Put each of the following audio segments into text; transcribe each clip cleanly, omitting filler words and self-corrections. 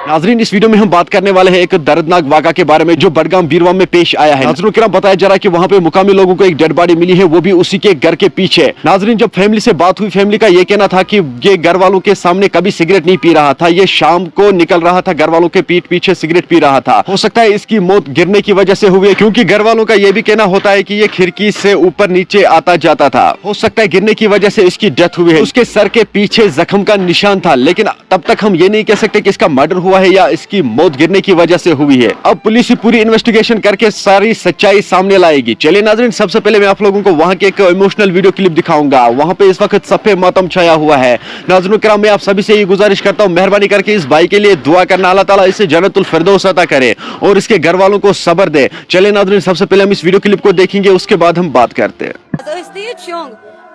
नाजरीन, इस वीडियो में हम बात करने वाले हैं एक दर्दनाक वाक़ा के बारे में जो बडगाम बीरवाम में पेश आया है। नाज़रीन किराम, बताया जा रहा है कि वहाँ पे मुकामी लोगों को एक डेड बॉडी मिली है, वो भी उसी के घर के पीछे। नाजरीन, जब फैमिली से बात हुई, फैमिली का ये कहना था कि ये घर वालों के सामने कभी सिगरेट नहीं पी रहा था, ये शाम को निकल रहा था, घर वालों के पीठ पीछे सिगरेट पी रहा था। हो सकता है इसकी मौत गिरने की वजह से हुई है, क्योंकि घर वालों का ये भी कहना होता है कि ये खिड़की से ऊपर नीचे आता जाता था। हो सकता है गिरने की वजह से इसकी डेथ हुई है। उसके सर के पीछे जख्म का निशान था, लेकिन तब तक हम ये नहीं कह सकते कि इसका मर्डर हुआ है या इसकी मौत गिरने की वजह से हुई है। अब पुलिस पूरी इन्वेस्टिगेशन करके सारी सच्चाई सामने लाएगी। चलिए नाज़रीन, सबसे पहले मैं आप लोगों को वहां के एक इमोशनल वीडियो क्लिप दिखाऊंगा। वहां पे इस वक्त सफे मातम छाया हुआ है। नाज़रीन किराम, मैं आप सभी से ये गुजारिश करता हूँ, मेहरबानी करके इस भाई के लिए दुआ करना, अल्लाह ताला इसे जन्नतुल फिरदौस अता करे और इसके घर वालों को सब्र दे। चलिए नाज़रीन, सबसे पहले हम इस वीडियो क्लिप को देखेंगे, उसके बाद हम बात करते हैं।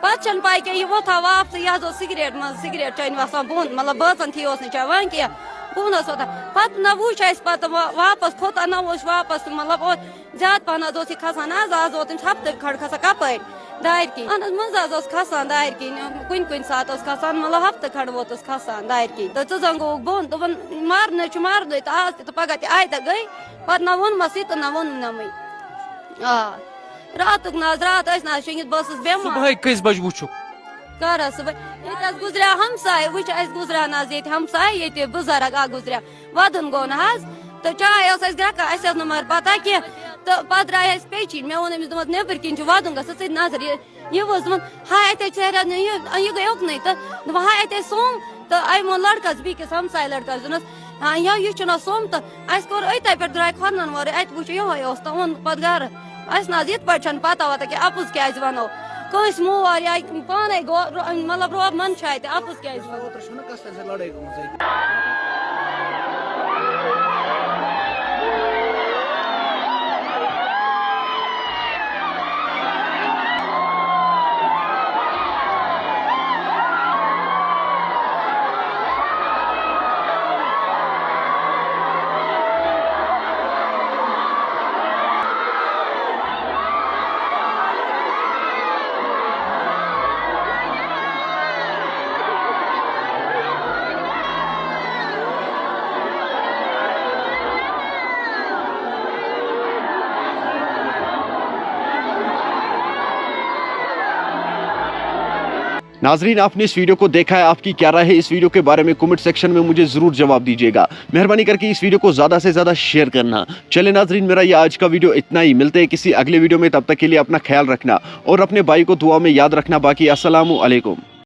पचन पाई के ये वो था वापस यह सिगरेट मन सिगरेट चैन वसान बुन मतलब बचन थी उसने चवान किया बुन होता पत न वो पत वापस खोता न वो वापस मतलब ज्यादा पहना दो खसान आज हफ्ते खड़ खसा कपर दायर की मज खसान दायर की कुन सात खसान मतलब हफ्ते खड़ वो खसान दायर की तो जंग बोन दोपन मारन मारन आज तो पगह आय तो गई पत न वोन मस तो न वोन नम रात रात शिंगित बस बेमार कस बज वुचु कर सुबह गुजरिया हमसाय वो गुजरान ये हमसाय ये बुजुर्ग आ गुजरिया वदन गो न तो चाय ग्रका मगर पता कह तो पे द्राय पेचीन मे वोन अमिस नबर किन वदन ग नजर ये हाय अत यह गई उकन तो हाय अत सोम तो आई वो लड़कस बीस हमसाय लड़कस दोनस हाँ यह सोम तो अस कोर अत पे द्राय खोन वो अत वो ये तो वो पे गर ये पता वता कि अपुज क्या वनो कस मोर या पाने मतलब रोब मन अपुज क्या नाजरीन, आपने इस वीडियो को देखा है, आपकी क्या राय है इस वीडियो के बारे में कमेंट सेक्शन में मुझे जरूर जवाब दीजिएगा। मेहरबानी करके इस वीडियो को ज्यादा से ज्यादा शेयर करना। चले नाजरीन, मेरा ये आज का वीडियो इतना ही। मिलते हैं किसी अगले वीडियो में, तब तक के लिए अपना ख्याल रखना और अपने भाई को दुआ में याद रखना। बाकी अस्सलामु अलैकुम।